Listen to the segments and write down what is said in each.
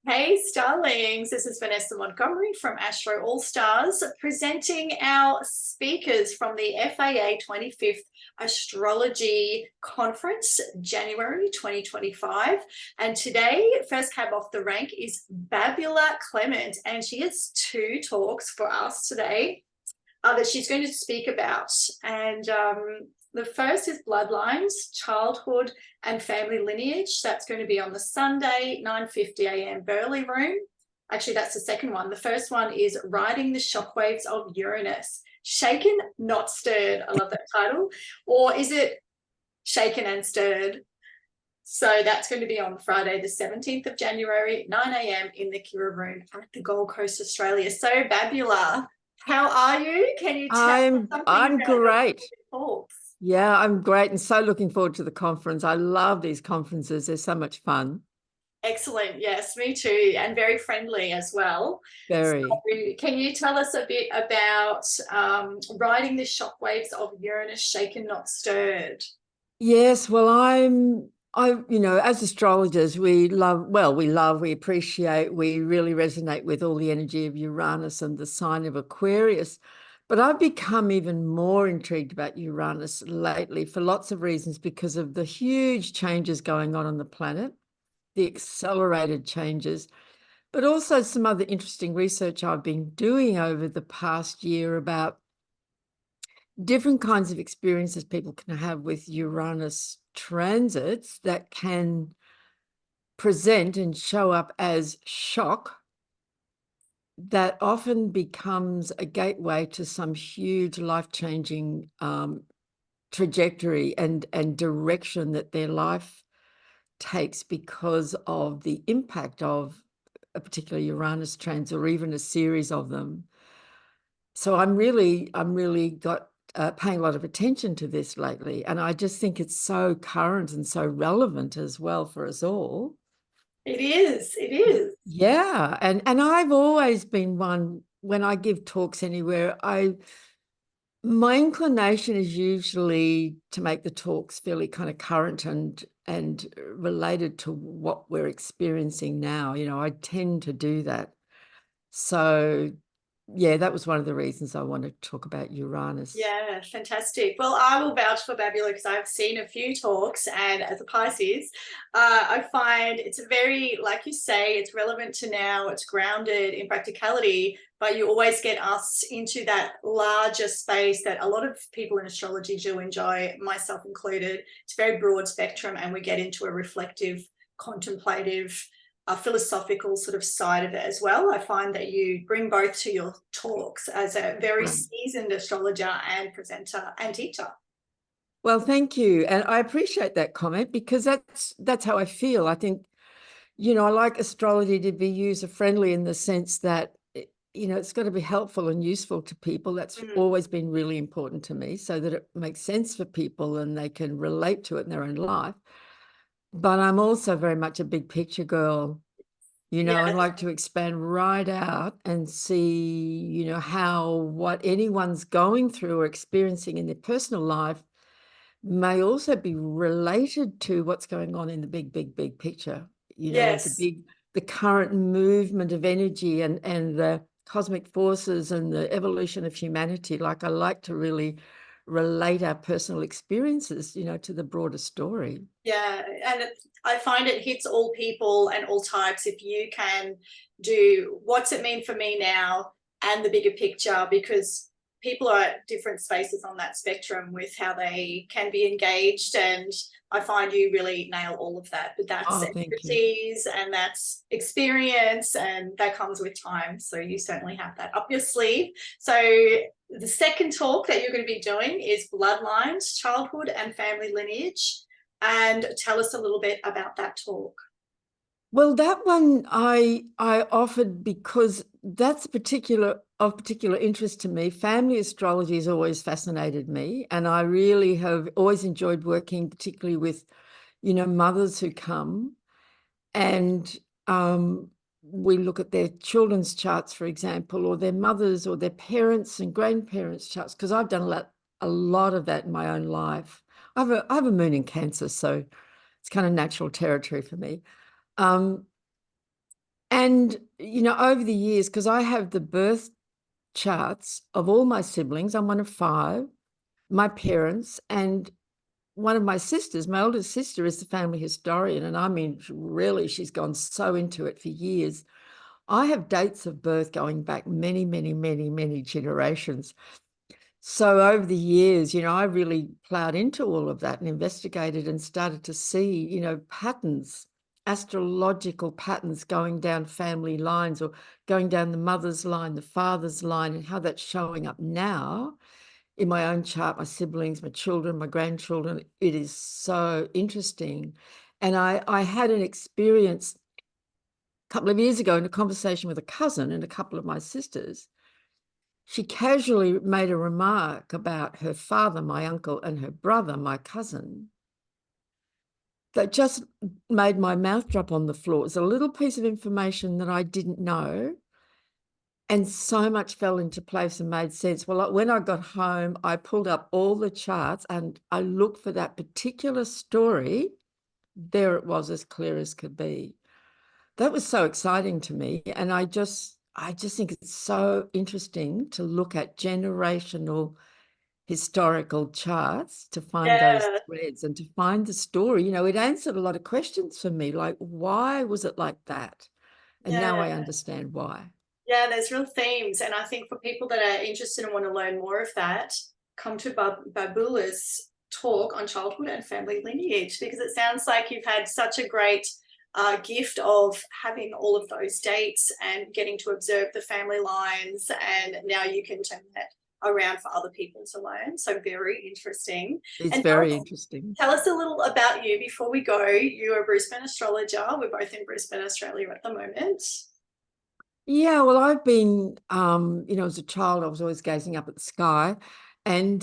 Hey, Starlings, this is Vanessa Montgomery from Astro All Stars presenting our speakers from the FAA 25th Astrology Conference, January 2025. And today, first cab off the rank is Babula Clement, and she has two talks for us today that she's going to speak about. And the first is bloodlines, childhood and family lineage. That's going to be on the Sunday, 9:50 a.m. Burley Room. Actually, that's the second one. The first one is Riding the Shockwaves of Uranus. Shaken, not stirred. I love that title. Or is it shaken and stirred? So that's going to be on Friday, the 17th of January, 9 a.m. in the Kira Room at the Gold Coast, Australia. So, Babula, how are you? Can you tell us something I'm about your great. talks? Yeah, I'm great and so looking forward to the conference. I love these conferences. They're so much fun. Excellent. Yes, me too. And very friendly as well. So Very. can you tell us a bit about riding the shockwaves of Uranus shaken, not stirred? Yes, well, as astrologers, we appreciate, we really resonate with all the energy of Uranus and the sign of Aquarius. But I've become even more intrigued about Uranus lately for lots of reasons because of the huge changes going on the planet, the accelerated changes, but also some other interesting research I've been doing over the past year about different kinds of experiences people can have with Uranus transits that can present and show up as shock that often becomes a gateway to some huge life-changing trajectory and direction that their life takes because of the impact of a particular Uranus transit or even a series of them. So I'm really got paying a lot of attention to this lately, and I just think it's so current and so relevant as well for us all. It is. It is. Yeah, and I've always been one when I give talks anywhere, my inclination is usually to make the talks fairly kind of current and related to what we're experiencing now. I tend to do that. So yeah, that was one of the reasons I wanted to talk about Uranus. Yeah, fantastic. Well, I will vouch for Babula because I've seen a few talks, and as a Pisces, I find it's very, like you say, it's relevant to now, it's grounded in practicality, but you always get us into that larger space that a lot of people in astrology do enjoy, myself included. It's very broad spectrum, and we get into a reflective, contemplative, a philosophical sort of side of it as well. I find that you bring both to your talks as a very Right. seasoned astrologer and presenter and teacher. Well, thank you. And I appreciate that comment because that's how I feel. I think, I like astrology to be user friendly in the sense that it's got to be helpful and useful to people. That's Mm. always been really important to me so that it makes sense for people and they can relate to it in their own life. But I'm also very much a big picture girl, and Yes, like to expand right out and see, how what anyone's going through or experiencing in their personal life may also be related to what's going on in the big, big, big picture, yes. the current movement of energy and the cosmic forces and the evolution of humanity. Like I like to really relate our personal experiences, to the broader story. Yeah, and I find it hits all people and all types if you can do what's it mean for me now and the bigger picture, because people are at different spaces on that spectrum with how they can be engaged. And I find you really nail all of that. But that's Oh, thank you. expertise and that's experience, and that comes with time. So you certainly have that up your sleeve. So the second talk that you're going to be doing is Bloodlines, Childhood and Family Lineage. And tell us a little bit about that talk. Well, that one I offered because that's of particular interest to me. Family astrology has always fascinated me, and I really have always enjoyed working, particularly with, mothers who come and we look at their children's charts, for example, or their mothers or their parents and grandparents' charts, because I've done a lot of that in my own life. I have a moon in Cancer, so it's kind of natural territory for me. Um, And, over the years, because I have the birth charts of all my siblings, I'm one of five, my parents, and one of my sisters, my oldest sister, is the family historian. And I mean, really, she's gone so into it for years. I have dates of birth going back many, many, many, many generations. So over the years, I really plowed into all of that and investigated and started to see, patterns, astrological patterns going down family lines or going down the mother's line, the father's line, and how that's showing up now in my own chart, my siblings, my children, my grandchildren. It is so interesting. And I had an experience a couple of years ago in a conversation with a cousin and a couple of my sisters. She casually made a remark about her father, my uncle, and her brother, my cousin, that just made my mouth drop on the floor. It was a little piece of information that I didn't know. And so much fell into place and made sense. Well, when I got home, I pulled up all the charts and I looked for that particular story. There it was, as clear as could be. That was so exciting to me. And I just think it's so interesting to look at generational historical charts to find those Yeah, threads and to find the story. It answered a lot of questions for me, like, why was it like that? And now yeah. I understand why. Yeah, there's real themes. And I think for people that are interested and want to learn more of that, come to Babula's talk on childhood and family lineage, because it sounds like you've had such a great gift of having all of those dates and getting to observe the family lines. And now you can turn that around for other people to learn. So very interesting. It's And very interesting. tell us a little about you before we go. You're a Brisbane astrologer. We're both in Brisbane, Australia at the moment. Yeah, well, I've been, as a child, I was always gazing up at the sky. And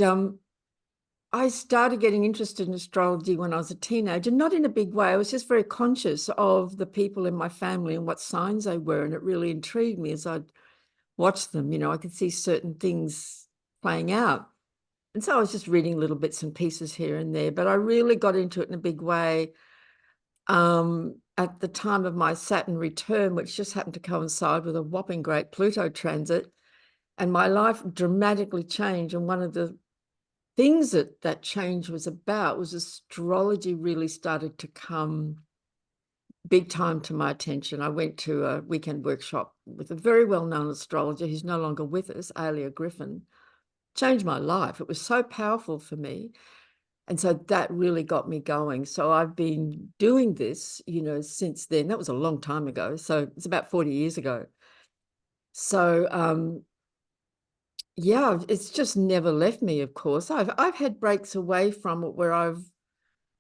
I started getting interested in astrology when I was a teenager, not in a big way. I was just very conscious of the people in my family and what signs they were. And it really intrigued me as I'd watch them. I could see certain things playing out. And so I was just reading little bits and pieces here and there, but I really got into it in a big way at the time of my Saturn return, which just happened to coincide with a whopping great Pluto transit. And my life dramatically changed. And one of the things that change was about was astrology really started to come big time to my attention. I went to a weekend workshop with a very well-known astrologer who's no longer with us, Alia Griffin. Changed my life. It was so powerful for me. And so that really got me going. So I've been doing this, since then. That was a long time ago. So it's about 40 years ago. So yeah, it's just never left me, of course. I've had breaks away from it where I've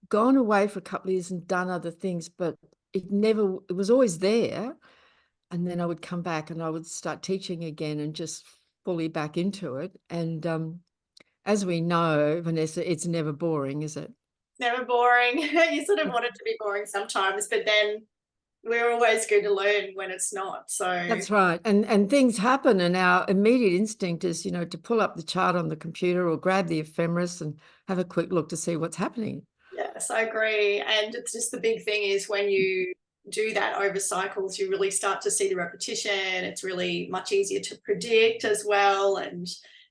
gone away for a couple of years and done other things, but it was always there. And then I would come back and I would start teaching again and just fully back into it. And as we know, Vanessa, it's never boring, is it? Never boring. You sort of want it to be boring sometimes, but then we're always good to learn when it's not. So That's right. And things happen and our immediate instinct is, to pull up the chart on the computer or grab the ephemeris and have a quick look to see what's happening. yes, I agree. And it's just the big thing is when you do that over cycles, you really start to see the repetition. It's really much easier to predict as well. And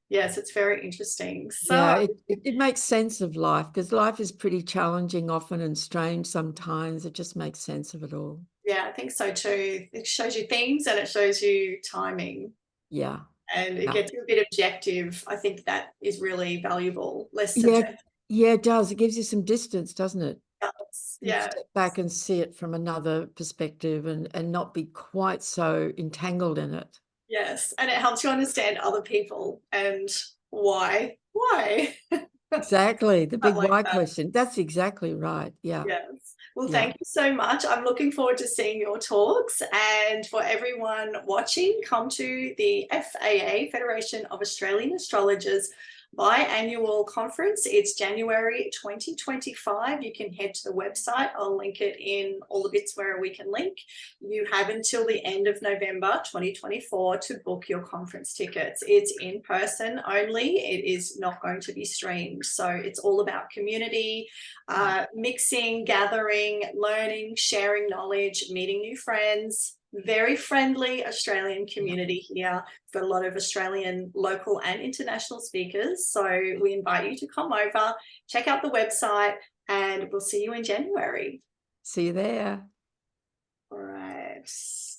yes, it's very interesting. Yeah, So it makes sense of life because life is pretty challenging often and strange sometimes. It just makes sense of it all. yeah, I think so too. It shows you things and it shows you timing Yeah. and it Yeah. gets you a bit objective. I think that is really valuable, less Yeah. subjective. Yeah, it does. It gives you some distance, doesn't it? You Yeah. step back and see it from another perspective and not be quite so entangled in it. Yes, and it helps you understand other people and why. Why? Exactly. The I big like why that. question. That's exactly right. Yeah. Yes. Well, Yeah. thank you so much. I'm looking forward to seeing your talks. And for everyone watching, come to the FAA, Federation of Australian Astrologers biannual conference. It's January 2025. You can head to the website. I'll link it in all the bits where we can link. You have until the end of November 2024 to book your conference tickets. It's in person only. It is not going to be streamed. So it's all about community, mixing, gathering, learning, sharing knowledge, meeting new friends. Very friendly Australian community here. We've got a lot of Australian local and international speakers. So we invite you to come over, check out the website, and we'll see you in January. See you there. All right.